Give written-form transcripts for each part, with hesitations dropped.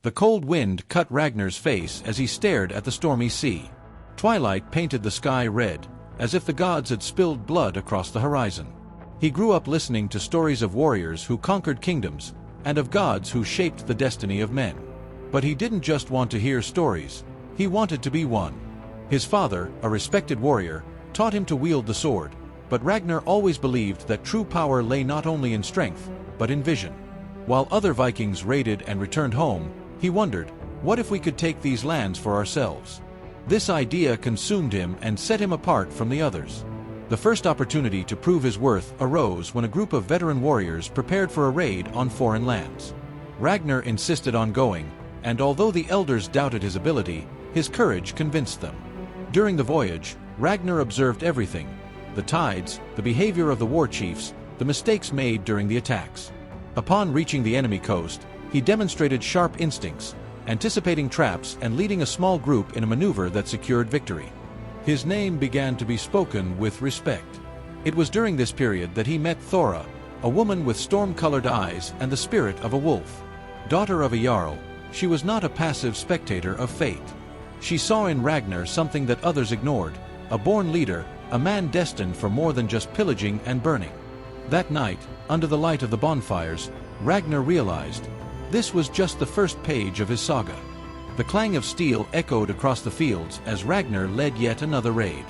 The cold wind cut Ragnar's face as he stared at the stormy sea. Twilight painted the sky red, as if the gods had spilled blood across the horizon. He grew up listening to stories of warriors who conquered kingdoms, and of gods who shaped the destiny of men. But he didn't just want to hear stories, he wanted to be one. His father, a respected warrior, taught him to wield the sword, but Ragnar always believed that true power lay not only in strength, but in vision. While other Vikings raided and returned home, he wondered, what if we could take these lands for ourselves? This idea consumed him and set him apart from the others. The first opportunity to prove his worth arose when a group of veteran warriors prepared for a raid on foreign lands. Ragnar insisted on going, and although the elders doubted his ability, his courage convinced them. During the voyage, Ragnar observed everything: the tides, the behavior of the war chiefs, the mistakes made during the attacks. Upon reaching the enemy coast, he demonstrated sharp instincts, anticipating traps and leading a small group in a maneuver that secured victory. His name began to be spoken with respect. It was during this period that he met Thora, a woman with storm-colored eyes and the spirit of a wolf. Daughter of a jarl, she was not a passive spectator of fate. She saw in Ragnar something that others ignored: a born leader, a man destined for more than just pillaging and burning. That night, under the light of the bonfires, Ragnar realized this was just the first page of his saga. The clang of steel echoed across the fields as Ragnar led yet another raid.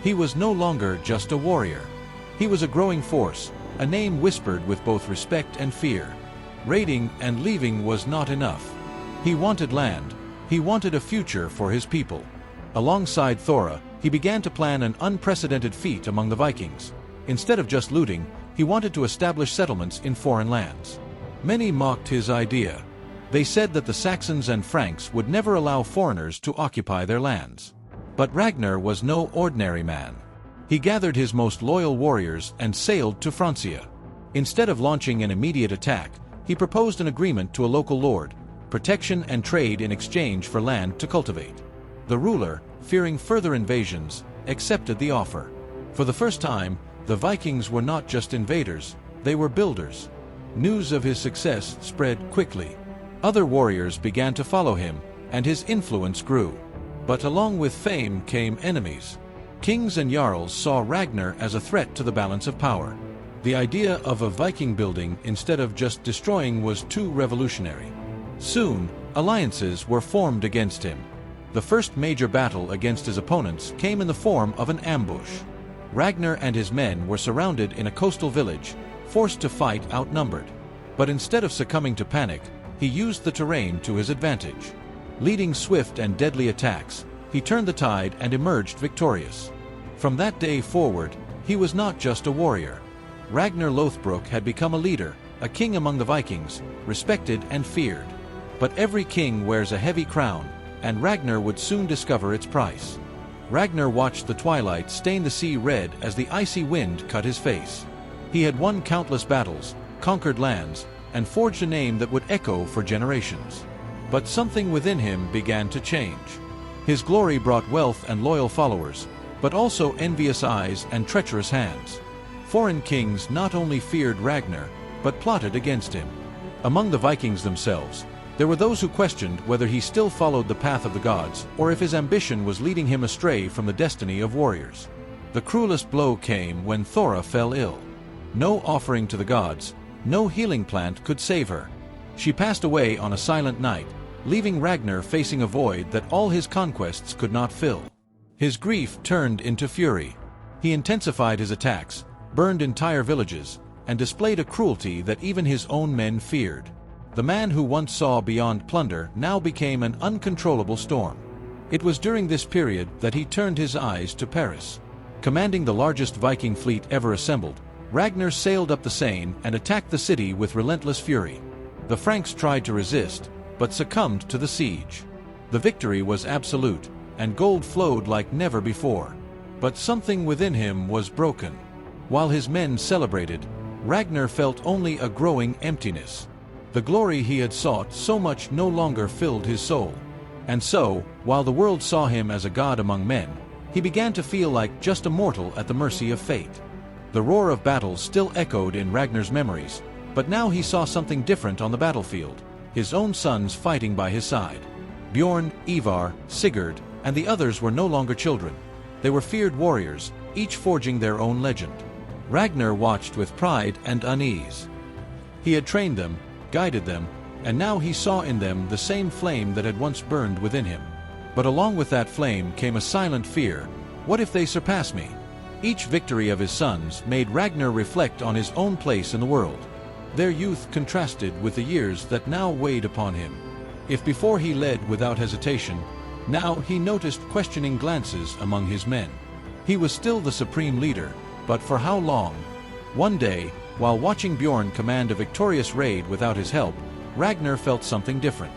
He was no longer just a warrior. He was a growing force, a name whispered with both respect and fear. Raiding and leaving was not enough. He wanted land. He wanted a future for his people. Alongside Thora, he began to plan an unprecedented feat among the Vikings. Instead of just looting, he wanted to establish settlements in foreign lands. Many mocked his idea. They said that the Saxons and Franks would never allow foreigners to occupy their lands. But Ragnar was no ordinary man. He gathered his most loyal warriors and sailed to Francia. Instead of launching an immediate attack, he proposed an agreement to a local lord: protection and trade in exchange for land to cultivate. The ruler, fearing further invasions, accepted the offer. For the first time, the Vikings were not just invaders, they were builders. News of his success spread quickly. Other warriors began to follow him, and his influence grew. But along with fame came enemies. Kings and jarls saw Ragnar as a threat to the balance of power. The idea of a Viking building instead of just destroying was too revolutionary. Soon, alliances were formed against him. The first major battle against his opponents came in the form of an ambush. Ragnar and his men were surrounded in a coastal village, forced to fight outnumbered. But instead of succumbing to panic, he used the terrain to his advantage. Leading swift and deadly attacks, he turned the tide and emerged victorious. From that day forward, he was not just a warrior. Ragnar Lothbrok had become a leader, a king among the Vikings, respected and feared. But every king wears a heavy crown, and Ragnar would soon discover its price. Ragnar watched the twilight stain the sea red as the icy wind cut his face. He had won countless battles, conquered lands, and forged a name that would echo for generations. But something within him began to change. His glory brought wealth and loyal followers, but also envious eyes and treacherous hands. Foreign kings not only feared Ragnar, but plotted against him. Among the Vikings themselves, there were those who questioned whether he still followed the path of the gods, or if his ambition was leading him astray from the destiny of warriors. The cruelest blow came when Thora fell ill. No offering to the gods, no healing plant could save her. She passed away on a silent night, leaving Ragnar facing a void that all his conquests could not fill. His grief turned into fury. He intensified his attacks, burned entire villages, and displayed a cruelty that even his own men feared. The man who once saw beyond plunder now became an uncontrollable storm. It was during this period that he turned his eyes to Paris. Commanding the largest Viking fleet ever assembled, Ragnar sailed up the Seine and attacked the city with relentless fury. The Franks tried to resist, but succumbed to the siege. The victory was absolute, and gold flowed like never before. But something within him was broken. While his men celebrated, Ragnar felt only a growing emptiness. The glory he had sought so much no longer filled his soul. And so, while the world saw him as a god among men, he began to feel like just a mortal at the mercy of fate. The roar of battle still echoed in Ragnar's memories, but now he saw something different on the battlefield: his own sons fighting by his side. Bjorn, Ivar, Sigurd, and the others were no longer children. They were feared warriors, each forging their own legend. Ragnar watched with pride and unease. He had trained them, guided them, and now he saw in them the same flame that had once burned within him. But along with that flame came a silent fear. What if they surpass me? Each victory of his sons made Ragnar reflect on his own place in the world. Their youth contrasted with the years that now weighed upon him. If before he led without hesitation, now he noticed questioning glances among his men. He was still the supreme leader, but for how long? One day, while watching Bjorn command a victorious raid without his help, Ragnar felt something different.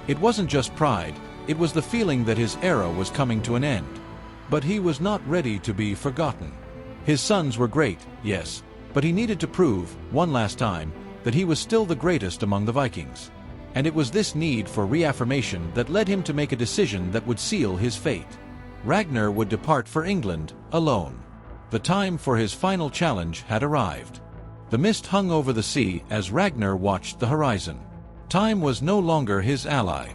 It wasn't just pride, it was the feeling that his era was coming to an end. But he was not ready to be forgotten. His sons were great, yes, but he needed to prove, one last time, that he was still the greatest among the Vikings. And it was this need for reaffirmation that led him to make a decision that would seal his fate. Ragnar would depart for England, alone. The time for his final challenge had arrived. The mist hung over the sea as Ragnar watched the horizon. Time was no longer his ally.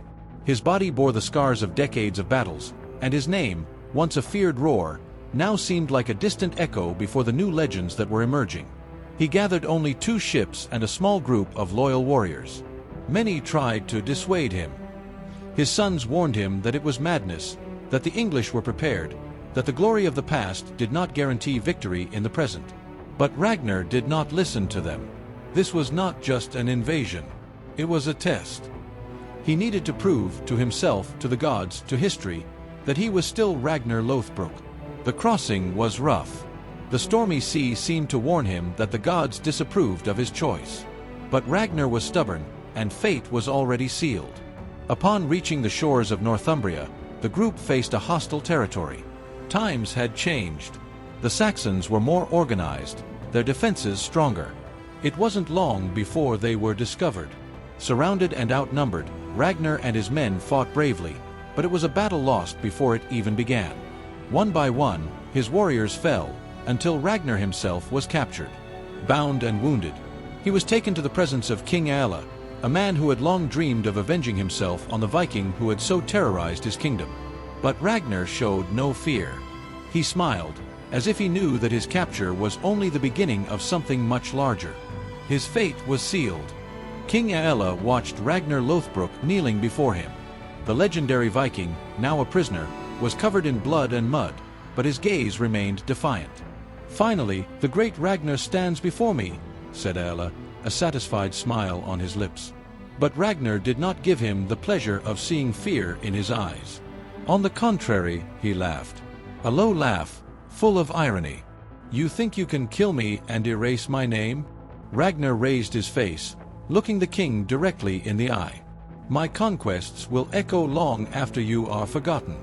His body bore the scars of decades of battles, and his name, once a feared roar, now seemed like a distant echo before the new legends that were emerging. He gathered only 2 ships and a small group of loyal warriors. Many tried to dissuade him. His sons warned him that it was madness, that the English were prepared, that the glory of the past did not guarantee victory in the present. But Ragnar did not listen to them. This was not just an invasion. It was a test. He needed to prove to himself, to the gods, to history, that he was still Ragnar Lothbrok. The crossing was rough. The stormy sea seemed to warn him that the gods disapproved of his choice. But Ragnar was stubborn, and fate was already sealed. Upon reaching the shores of Northumbria, the group faced a hostile territory. Times had changed. The Saxons were more organized, their defenses stronger. It wasn't long before they were discovered. Surrounded and outnumbered, Ragnar and his men fought bravely, but it was a battle lost before it even began. One by one, his warriors fell, until Ragnar himself was captured. Bound and wounded, he was taken to the presence of King Aella, a man who had long dreamed of avenging himself on the Viking who had so terrorized his kingdom. But Ragnar showed no fear. He smiled, as if he knew that his capture was only the beginning of something much larger. His fate was sealed. King Aella watched Ragnar Lothbrok kneeling before him. The legendary Viking, now a prisoner, was covered in blood and mud, but his gaze remained defiant. "Finally, the great Ragnar stands before me," said Aella, a satisfied smile on his lips. But Ragnar did not give him the pleasure of seeing fear in his eyes. On the contrary, he laughed. A low laugh, full of irony. "You think you can kill me and erase my name?" Ragnar raised his face, looking the king directly in the eye. "My conquests will echo long after you are forgotten.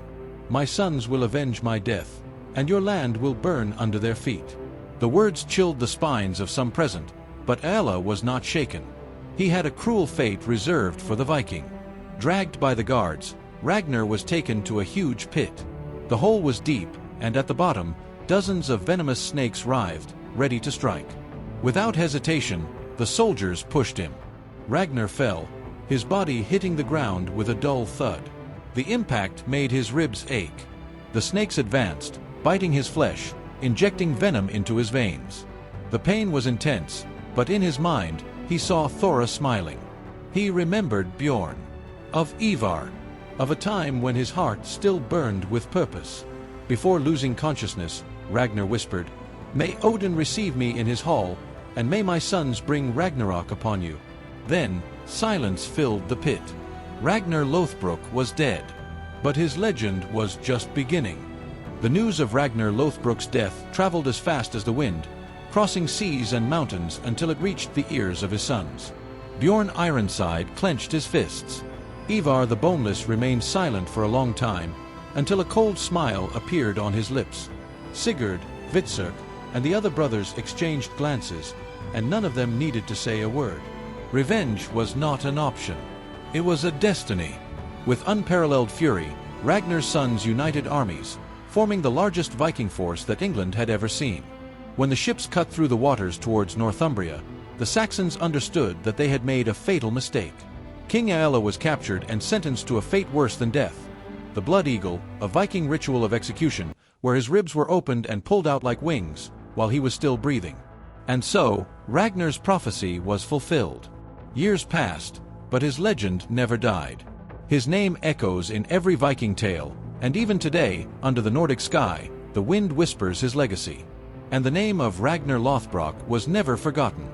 My sons will avenge my death, and your land will burn under their feet." The words chilled the spines of some present, but Aella was not shaken. He had a cruel fate reserved for the Viking. Dragged by the guards, Ragnar was taken to a huge pit. The hole was deep, and at the bottom, dozens of venomous snakes writhed, ready to strike. Without hesitation, the soldiers pushed him. Ragnar fell, his body hitting the ground with a dull thud. The impact made his ribs ache. The snakes advanced, biting his flesh, injecting venom into his veins. The pain was intense, but in his mind, he saw Thora smiling. He remembered Bjorn, of Ivar, of a time when his heart still burned with purpose. Before losing consciousness, Ragnar whispered, "May Odin receive me in his hall, and may my sons bring Ragnarok upon you." Then, silence filled the pit. Ragnar Lothbrok was dead. But his legend was just beginning. The news of Ragnar Lothbrok's death traveled as fast as the wind, crossing seas and mountains until it reached the ears of his sons. Bjorn Ironside clenched his fists. Ivar the Boneless remained silent for a long time, until a cold smile appeared on his lips. Sigurd, Hvitserk, and the other brothers exchanged glances, and none of them needed to say a word. Revenge was not an option. It was a destiny. With unparalleled fury, Ragnar's sons united armies, forming the largest Viking force that England had ever seen. When the ships cut through the waters towards Northumbria, the Saxons understood that they had made a fatal mistake. King Aella was captured and sentenced to a fate worse than death. The Blood Eagle, a Viking ritual of execution, where his ribs were opened and pulled out like wings, while he was still breathing. And so, Ragnar's prophecy was fulfilled. Years passed, but his legend never died. His name echoes in every Viking tale, and even today, under the Nordic sky, the wind whispers his legacy. And the name of Ragnar Lothbrok was never forgotten.